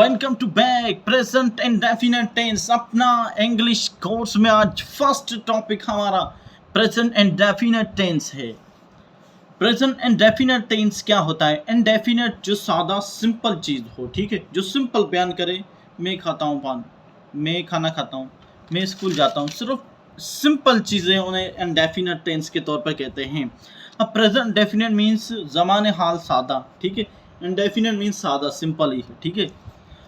Welcome to back present and definite tense अपना English course में आज फर्स्ट टॉपिक हमारा प्रेजेंट एंड डेफिनेट टेंस है। प्रेजेंट एंड डेफिनेट टेंस क्या होता है? इनडेफिनेट जो सादा सिंपल चीज़ हो, ठीक है, जो सिंपल बयान करे। मैं खाता हूँ पान, मैं खाना खाता हूँ, मैं स्कूल जाता हूँ, सिर्फ सिंपल चीज़ें उन्हें इनडेफिनेट टेंस के तौर पर कहते हैं। अब प्रेजेंट डेफिनेट मीन्स ज़माने हाल सादा, ठीक है। इनडेफिनेट मीन्स सादा सिंपल ही है, ठीक है।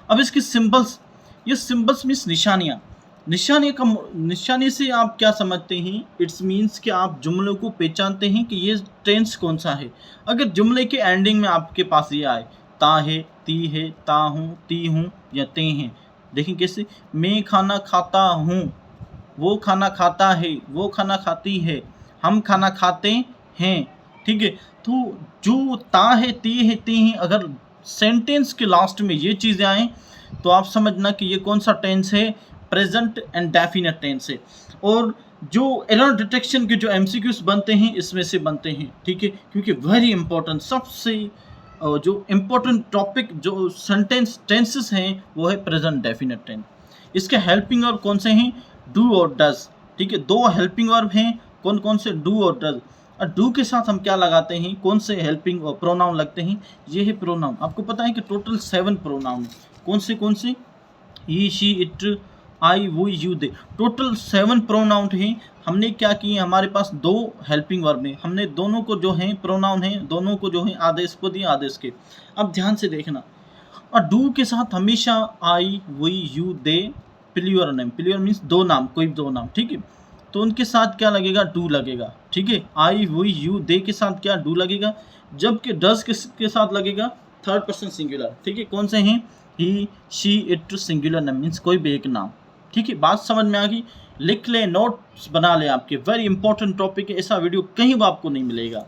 अब इसके सिंबल्स, ये सिंबल्स मीन्स निशानियाँ। निशानी से आप क्या समझते हैं? इट्स मीन्स कि आप जुमलों को पहचानते हैं कि ये टेंस कौन सा है। अगर जुमले के एंडिंग में आपके पास ये आए, ता है, ती है, ता हूँ, ती हूँ या ते हैं, देखें कैसे। मैं खाना खाता हूँ, वो खाना खाता है, वो खाना खाती है, हम खाना खाते हैं, ठीक है। तो जो ता है, ती है, ती हैं, अगर सेंटेंस के लास्ट में ये चीज़ें आएँ तो आप समझना कि ये कौन सा टेंस है, प्रेजेंट एंड डेफिनेट टेंस है। और जो एरर डिटेक्शन के जो एमसीक्यूज बनते हैं इसमें से बनते हैं, ठीक है, क्योंकि वेरी इंपॉर्टेंट, सबसे जो इम्पोर्टेंट टॉपिक जो सेंटेंस टेंसेस हैं वो है प्रेजेंट डेफिनेट टेंस। इसके हेल्पिंग वर्ब कौन से हैं? डू और डज, ठीक है। दो हेल्पिंग वर्ब हैं, कौन कौन से? डू और डज। और डू के साथ हम क्या लगाते हैं? कौन से हेल्पिंग और प्रोनाउन लगते हैं? ये है प्रोनाउन। आपको पता है कि टोटल 7 प्रोनाउन। कौन से? ही, शी, इट, आई, वो, यू, दे, टोटल 7 प्रोनाउन हैं। हमने क्या किए? हमारे पास 2 हेल्पिंग वर्ब हैं, हमने दोनों को जो है प्रोनाउन हैं, दोनों को जो है आदेश को दिए, आदेश के। अब ध्यान से देखना, और डू के साथ हमेशा I, we, you, they, plural name, plural means 2 नाम, कोई 2 नाम, ठीक है। तो उनके साथ क्या लगेगा? डू लगेगा, ठीक है। आई, वी, यू, दे के साथ क्या? डू लगेगा। जबकि डज के साथ लगेगा थर्ड पर्सन सिंगुलर, ठीक है। कौन से हैं? He, she, it, singular name means कोई भी एक नाम, ठीक है। बात समझ में आ गई? लिख ले, नोट्स बना ले, आपके वेरी इंपॉर्टेंट टॉपिक है, ऐसा वीडियो कहीं भी आपको नहीं मिलेगा।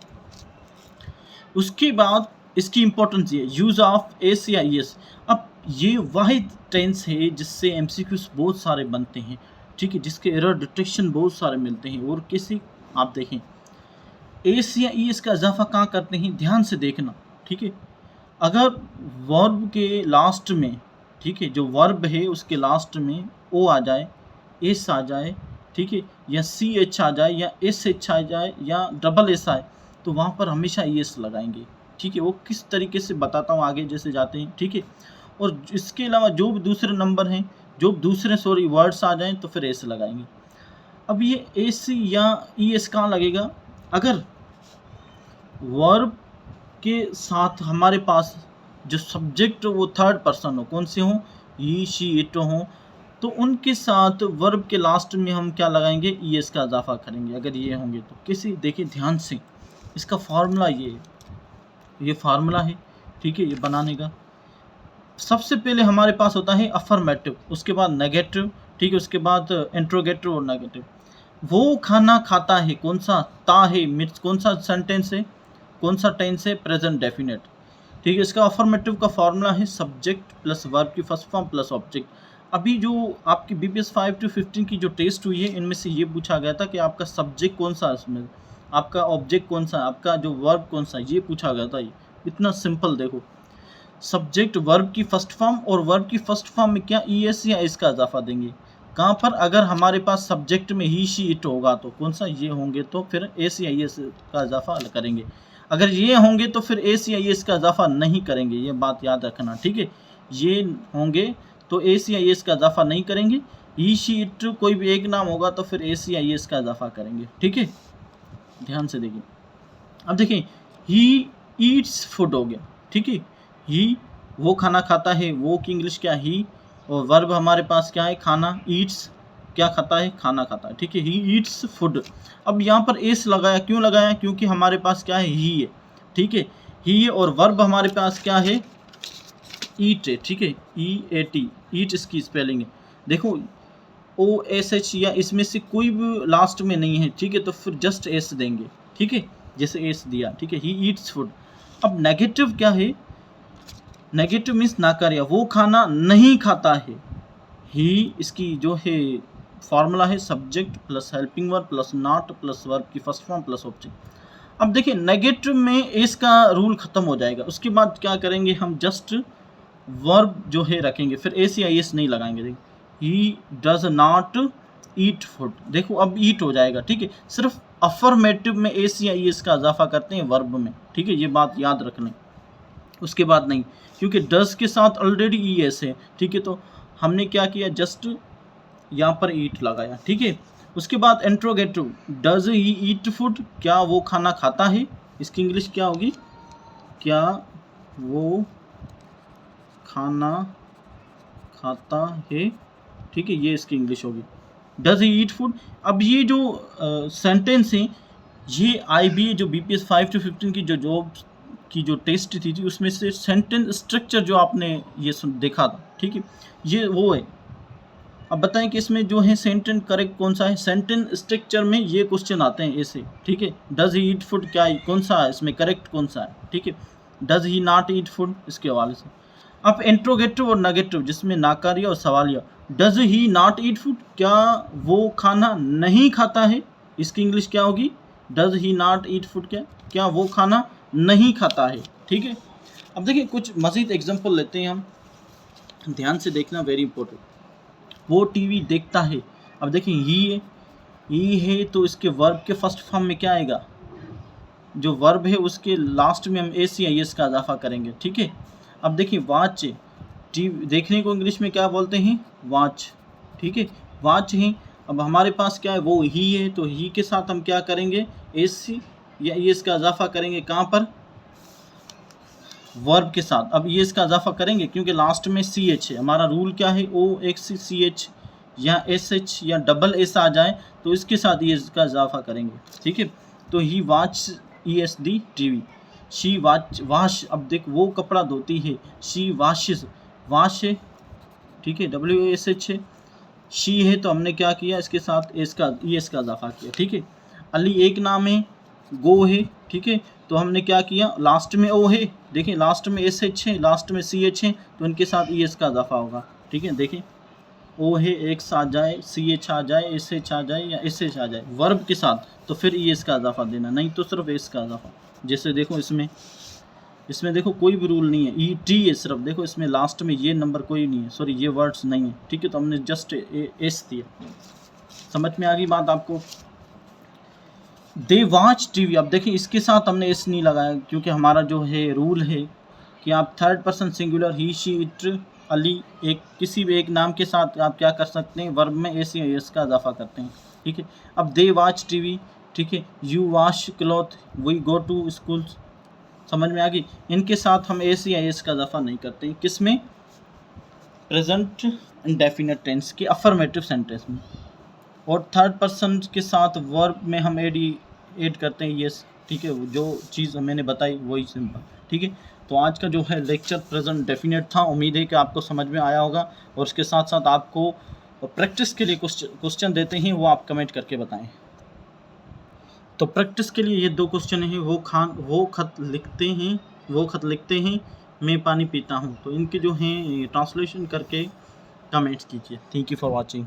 उसके बाद इसकी इंपॉर्टेंस ये, यूज़ ऑफ एस या एस। अब ये वाहिद टेंस है जिससे एमसीक्यूज बहुत सारे बनते हैं, ठीक है, जिसके एरर डिटेक्शन बहुत सारे मिलते हैं। और किसी, आप देखें, एस या ई इसका इजाफा कहाँ करते हैं? ध्यान से देखना, ठीक है। अगर वर्ब के लास्ट में, ठीक है, जो वर्ब है उसके लास्ट में ओ आ जाए, एस आ जाए, ठीक है, या सी एच आ जाए, या एस एच आ जाए, या डबल एस आए, तो वहाँ पर हमेशा एस लगाएंगे, ठीक है। वो किस तरीके से बताता हूँ आगे जैसे जाते हैं, ठीक है। और इसके अलावा जो भी दूसरे नंबर हैं, जो दूसरे वर्ड्स आ जाएं तो फिर एस लगाएंगे। अब ये एस या ई एस कहाँ लगेगा? अगर वर्ब के साथ हमारे पास जो सब्जेक्ट वो थर्ड पर्सन हो, कौन से हों? ही, शी, इट हों, तो उनके साथ वर्ब के लास्ट में हम क्या लगाएंगे? ई एस का इजाफा करेंगे, अगर ये होंगे तो। किसी, देखिए ध्यान से, इसका फार्मूला ये फार्मूला है, ठीक है, ये बनाने का। सबसे पहले हमारे पास होता है अफर्मेटिव, उसके बाद नेगेटिव, ठीक है, उसके बाद इंट्रोगेटिव और नेगेटिव। वो खाना खाता है, कौन सा? ता है, मीन्स कौन सा सेंटेंस है, कौन सा टेंस है? प्रेजेंट डेफिनेट, ठीक है। इसका अफर्मेटिव का फॉर्मूला है सब्जेक्ट प्लस वर्ब की फर्स्ट फॉर्म प्लस ऑब्जेक्ट। अभी जो आपकी BPS 5 to 15 की जो टेस्ट हुई है, इनमें से ये पूछा गया था कि आपका सब्जेक्ट कौन सा है, इसमें आपका ऑब्जेक्ट कौन सा है, आपका जो वर्ब कौन सा है, ये पूछा गया था। ये इतना सिंपल, देखो, सब्जेक्ट वर्ब की फर्स्ट फॉर्म, और वर्ब की फर्स्ट फॉर्म में क्या? ES या इसका इजाफा देंगे। कहाँ पर? अगर हमारे पास सब्जेक्ट में ही, शी, इट होगा तो कौन सा? ये होंगे तो फिर एस या एस का इजाफा करेंगे। अगर ये होंगे तो फिर एस या एस का इजाफा नहीं करेंगे, ये बात याद रखना, ठीक है। ये होंगे तो एस या एस का इजाफा नहीं करेंगे। ही, शी, इट कोई भी एक नाम होगा तो फिर एस या एस का इजाफा करेंगे, ठीक है। ध्यान से देखिए, अब देखिए, ही ईट्स फूड हो गया, ठीक है। ही, वो खाना खाता है, वो की इंग्लिश क्या? ही, और वर्ब हमारे पास क्या है? खाना। ईट्स क्या खाता है? खाना खाता है, ठीक है। He eats food. अब यहाँ पर एस लगाया, क्यों लगाया? क्योंकि हमारे पास क्या है? ही है, ठीक है। ही है, और वर्ब हमारे पास क्या है? ईट है, ठीक है, EAT, ईट इसकी स्पेलिंग है। देखो, OSH या इसमें से कोई भी लास्ट में नहीं है, ठीक है, तो फिर जस्ट एस देंगे, ठीक है, जैसे एस दिया, ठीक है। He eats food. अब नेगेटिव क्या है? नेगेटिव मीन्स नाकार्य, वो खाना नहीं खाता है। ही, इसकी जो है फॉर्मूला है subject plus helping verb plus not plus verb की फर्स्ट फॉर्म प्लस ऑब्जेक्ट। अब देखिए, नेगेटिव में एस का रूल खत्म हो जाएगा। उसके बाद क्या करेंगे हम? जस्ट वर्ब जो है रखेंगे, फिर ACIS नहीं लगाएंगे। देखिए he does not eat food, देखो अब ईट हो जाएगा, ठीक है। सिर्फ अफर्मेटिव में ACIS का इजाफा करते हैं वर्ब में, ठीक है, ये बात याद रख लें। उसके बाद नहीं, क्योंकि डज के साथ ऑलरेडी ES है, ठीक है। तो हमने क्या किया, जस्ट यहाँ पर ईट लगाया, ठीक है। उसके बाद interrogative, does he eat food, क्या वो खाना खाता है, इसकी इंग्लिश क्या होगी, क्या वो खाना खाता है, ठीक है, ये इसकी इंग्लिश होगी, डज ही ईट फूड। अब ये जो सेंटेंस है, ये IBA जो BPS 5 to 15 की जो जॉब की जो टेस्ट थी उसमें से सेंटेंस स्ट्रक्चर जो आपने ये देखा था, ठीक है, ये वो है। अब बताएं कि इसमें जो है सेंटेंस करेक्ट कौन सा है। सेंटेंस स्ट्रक्चर में ये क्वेश्चन आते हैं ऐसे, ठीक है। डज ही ईट फूड, क्या कौन सा है इसमें करेक्ट, कौन सा है, ठीक है। Does he not eat food, इसके हवाले से। अब इंट्रोगेटिव और नेगेटिव, जिसमें नाकारिया और सवालिया, does he not eat food, क्या वो खाना नहीं खाता है, इसकी इंग्लिश क्या होगी, does he not eat food, क्या वो खाना नहीं खाता है, ठीक है। अब देखिए कुछ मज़ीद एग्जांपल लेते हैं हम, ध्यान से देखना, वेरी इंपॉर्टेंट। वो टीवी देखता है, अब देखिए ही है तो इसके वर्ब के फर्स्ट फॉर्म में क्या आएगा, जो वर्ब है उसके लास्ट में हम ACIS का इजाफा करेंगे, ठीक है। अब देखिए वाच, टीवी देखने को इंग्लिश में क्या बोलते हैं, वाच, ठीक है, वाच है। अब हमारे पास क्या है, वो ही है, तो ही के साथ हम क्या करेंगे, AC या ES का इजाफा करेंगे, कहाँ पर, वर्ब के साथ। अब ES का इजाफा करेंगे क्योंकि लास्ट में CH है, हमारा रूल क्या है, OXCH या SH या डबल S आ जाए तो इसके साथ ES का इजाफा करेंगे, ठीक है। तो he watch ESD TV, she wash, अब देख वो कपड़ा धोती है, शी वाशेस, वाश है, ठीक है, WASH है। शी है तो हमने क्या किया, इसके साथ ES का इजाफा किया, ठीक है। अली एक नाम है, गो है, ठीक है, तो हमने क्या किया, लास्ट में O है, देखिए लास्ट में SH है, लास्ट में CH है, तो इनके साथ ES का इजाफा होगा, ठीक है। देखिए O है, X आ जाए, CH आ जाए, SH आ जाए या SH आ जाए वर्ब के साथ, तो फिर ES का इजाफा देना, नहीं तो सिर्फ S का इजाफा। जैसे देखो इसमें देखो कोई भी रूल नहीं है, ET है सिर्फ, देखो इसमें लास्ट में ये नंबर कोई नहीं है, सॉरी ये वर्ड्स नहीं है, ठीक है, तो हमने जस्ट S दिया। समझ में आ गई बात आपको। दे वॉच TV, अब देखिए इसके साथ हमने S नहीं लगाया क्योंकि हमारा जो है रूल है कि आप third person singular he, she, it, Ali, एक किसी भी एक नाम के साथ आप क्या कर सकते हैं, वर्ब में ACIS का इजाफा करते हैं, ठीक है। अब दे वॉच TV, ठीक है, you wash cloth, we go to school, समझ में आ गई। इनके साथ हम ACIS का इजाफा नहीं करते, किस में, प्रेजेंट इंडेफिनिट टेंस के अफर्मेटिव सेंटेंस में। और थर्ड पर्सन के साथ वर्ब में हम ऐड करते हैं यस, ठीक है, जो चीज़ मैंने बताई वही सिंपल, ठीक है। तो आज का जो है लेक्चर प्रेजेंट डेफिनेट था, उम्मीद है कि आपको समझ में आया होगा। और उसके साथ साथ आपको प्रैक्टिस के लिए क्वेश्चन देते हैं, वो आप कमेंट करके बताएं। तो प्रैक्टिस के लिए ये 2 क्वेश्चन हैं, वो खत लिखते हैं, मैं पानी पीता हूँ, तो इनके जो हैं ट्रांसलेशन करके कमेंट्स कीजिए। Thank you for watching.